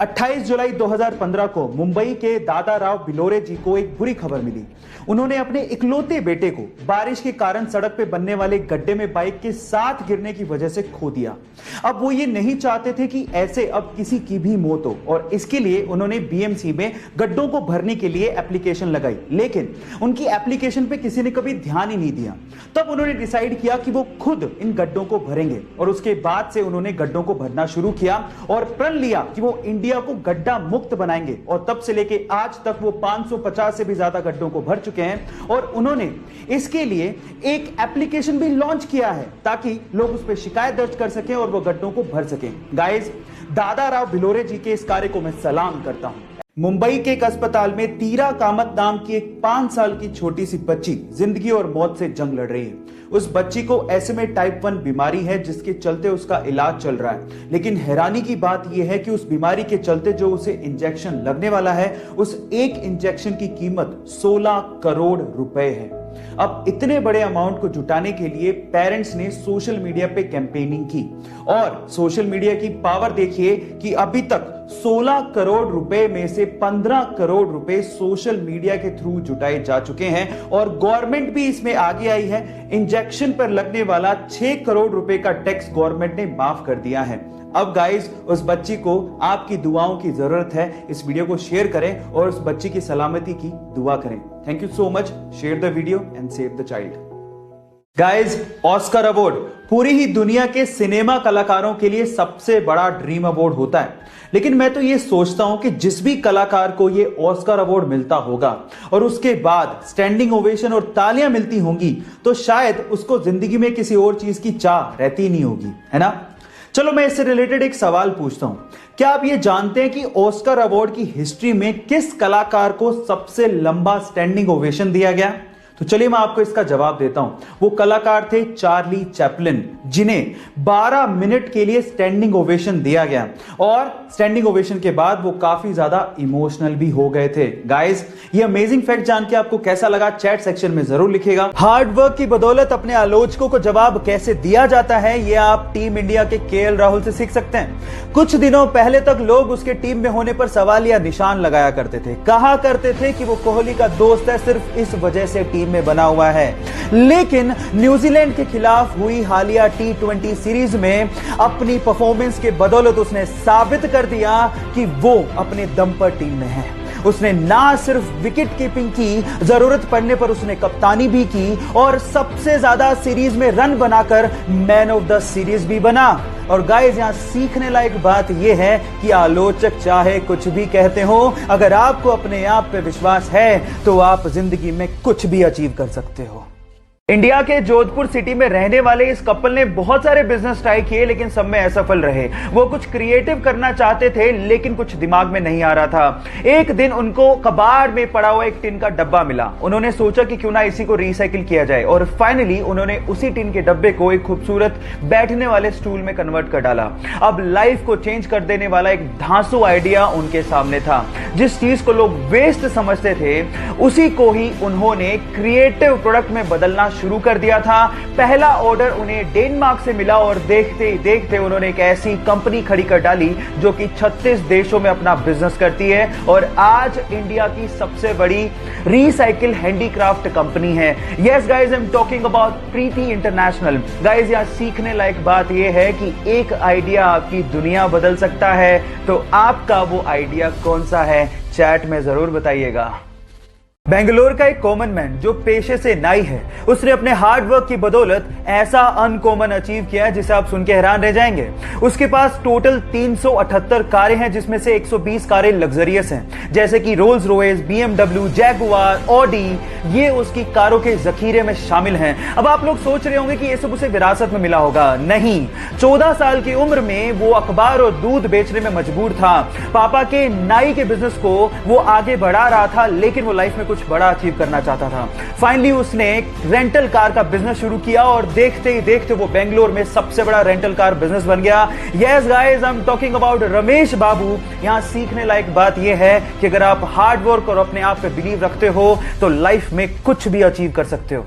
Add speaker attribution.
Speaker 1: 28 जुलाई 2015 को मुंबई के दादा राव भिलोरे जी को एक बुरी खबर मिली। उन्होंने अपने इकलौते बेटे को बारिश के कारण सड़क पे बनने वाले गड्ढे में बाइक के साथ गिरने की वजह से खो दिया। अब वो ये नहीं चाहते थे कि ऐसे अब किसी की भी मौत हो और इसके लिए उन्होंने बीएमसी में गड्ढों को भरने के लिए एप्लीकेशन लगाई, लेकिन उनकी एप्लीकेशन पे किसी ने कभी ध्यान ही नहीं दिया। तब उन्होंने डिसाइड किया कि वो खुद इन गड्ढों को भरेंगे और उसके बाद से उन्होंने गड्ढों को भरना शुरू किया और प्रण लिया कि वो इंडिया को गड्ढा मुक्त बनाएंगे। और तब से लेके आज तक वो 550 से भी ज्यादा गड्ढों को भर चुके हैं और उन्होंने इसके लिए एक एप्लीकेशन भी लॉन्च किया है ताकि लोग उस पर शिकायत दर्ज कर सकें और वो गड्ढों को भर सकें। गाइस, दादा राव भिलोरे जी के इस कार्य को मैं सलाम करता हूं। मुंबई के एक अस्पताल में तीरा कामत नाम की एक 5 साल की छोटी सी बच्ची जिंदगी और मौत से जंग लड़ रही है। उस बच्ची को SMA टाइप 1 बीमारी है जिसके चलते उसका इलाज चल रहा है, लेकिन हैरानी की बात यह है कि उस बीमारी के चलते जो उसे इंजेक्शन लगने वाला है उस एक इंजेक्शन की कीमत 16 करोड़ रुपए है। अब इतने बड़े अमाउंट को जुटाने के लिए पेरेंट्स ने सोशल मीडिया पे कैंपेनिंग की और सोशल मीडिया की पावर देखिए कि अभी तक 16 करोड़ रुपए में से 15 करोड़ रुपए सोशल मीडिया के थ्रू जुटाए जा चुके हैं और गवर्नमेंट भी इसमें आगे आई है। इंजेक्शन पर लगने वाला 6 करोड़ रुपए का टैक्स गवर्नमेंट ने माफ कर दिया है। अब गाइस, उस बच्ची को आपकी दुआओं की जरूरत है। इस वीडियो को शेयर करें और उस बच्ची की सलामती की दुआ करें। Thank you so much. Share the video and save the child. Guys, Oscar award पूरी ही दुनिया के सिनेमा कलाकारों के लिए सबसे बड़ा ड्रीम अवार्ड होता है, लेकिन मैं तो ये सोचता हूं कि जिस भी कलाकार को ये ऑस्कर अवार्ड मिलता होगा और उसके बाद स्टैंडिंग ओवेशन और तालियां मिलती होंगी तो शायद उसको जिंदगी में किसी और चीज की चाह रहती नहीं होगी, है ना। चलो मैं इससे रिलेटेड एक सवाल पूछता हूं। क्या आप ये जानते हैं कि ऑस्कर अवार्ड की हिस्ट्री में किस कलाकार को सबसे लंबा स्टैंडिंग ओवेशन दिया गया? तो चलिए मैं आपको इसका जवाब देता हूं। वो कलाकार थे चार्ली चैपलिन, जिन्हें 12 मिनट के लिए स्टैंडिंग ओवेशन दिया गया और स्टैंडिंग ओवेशन के बाद वो काफी ज्यादा इमोशनल भी हो गए थे। गाइस, ये अमेजिंग फैक्ट जान के आपको कैसा लगा चैट सेक्शन में जरूर लिखिएगा। हार्ड वर्क की बदौलत अपने आलोचकों को जवाब कैसे दिया जाता है ये आप टीम इंडिया के KL राहुल से सीख सकते हैं। कुछ दिनों पहले तक लोग उसके टीम में होने पर सवाल या निशान लगाया करते थे, कहा करते थे कि वो कोहली का दोस्त है, सिर्फ इस वजह से टीम में बना हुआ है। लेकिन न्यूजीलैंड के खिलाफ हुई हालिया T20 सीरीज में अपनी परफॉर्मेंस के बदौलत उसने साबित कर दिया कि वो अपने दम पर टीम में है। उसने ना सिर्फ विकेट कीपिंग की, जरूरत पड़ने पर उसने कप्तानी भी की और सबसे ज्यादा सीरीज में रन बनाकर मैन ऑफ द सीरीज भी बना। और गाइस, यहां सीखने लायक बात यह है कि आलोचक चाहे कुछ भी कहते हो, अगर आपको अपने आप पे विश्वास है तो आप जिंदगी में कुछ भी अचीव कर सकते हो। इंडिया के जोधपुर सिटी में रहने वाले इस कपल ने बहुत सारे बिजनेस ट्राई किए लेकिन सब में असफल रहे। वो कुछ क्रिएटिव करना चाहते थे लेकिन कुछ दिमाग में नहीं आ रहा था। एक दिन उनको कबाड़ में पड़ा हुआ एक टिन का डब्बा मिला। उन्होंने सोचा कि क्यों ना इसी को रिसाइकिल किया जाए और फाइनली उन्होंने उसी टिन के डब्बे को एक खूबसूरत बैठने वाले स्टूल में कन्वर्ट कर डाला। अब लाइफ को चेंज कर देने वाला एक धांसू आइडिया उनके सामने था। जिस चीज को लोग वेस्ट समझते थे उसी को ही उन्होंने क्रिएटिव प्रोडक्ट में बदलना शुरू कर दिया था। पहला ऑर्डर उन्हें डेनमार्क से मिला और देखते ही देखते उन्होंने एक ऐसी कंपनी खड़ी कर डाली जो कि 36 देशों में अपना बिजनेस करती है और आज इंडिया की सबसे बड़ी रिसाइकिल हैंडीक्राफ्ट कंपनी है। Yes guys, I am talking about Preeti international. Guys, यहां सीखने लायक बात यह है कि एक आइडिया आपकी दुनिया बदल सकता है, तो आपका वो आइडिया कौन सा है? चैट में जरूर बताइएगा। बेंगलोर का एक कॉमन मैन जो पेशे से नाई है, उसने अपने हार्ड वर्क की बदौलत ऐसा अनकॉमन अचीव किया है जिसे आप सुन के हैरान रह जाएंगे। उसके पास टोटल 378 कारें हैं जिसमें से 120 कारें लग्जरियस हैं, जैसे कि Rolls Royce, BMW, Jaguar, Audi. ये उसकी कारों के जखीरे में शामिल हैं। अब आप लोग सोच रहे होंगे कि ये सब उसे विरासत में मिला होगा। नहीं, 14 साल की उम्र में वो अखबार और दूध बेचने में मजबूर था। पापा के नाई के बिजनेस को वो आगे बढ़ा रहा था लेकिन वो लाइफ में कुछ बड़ा अचीव करना चाहता था। फाइनली उसने एक रेंटल कार का बिजनेस शुरू किया और देखते ही देखते वो बेंगलोर में सबसे बड़ा रेंटल कार बिजनेस बन गया। Yes guys, I am talking about Ramesh Babu. यहां सीखने लायक बात यह है कि अगर आप हार्ड वर्क और अपने आप पे बिलीव रखते हो तो लाइफ में कुछ भी अचीव कर सकते हो।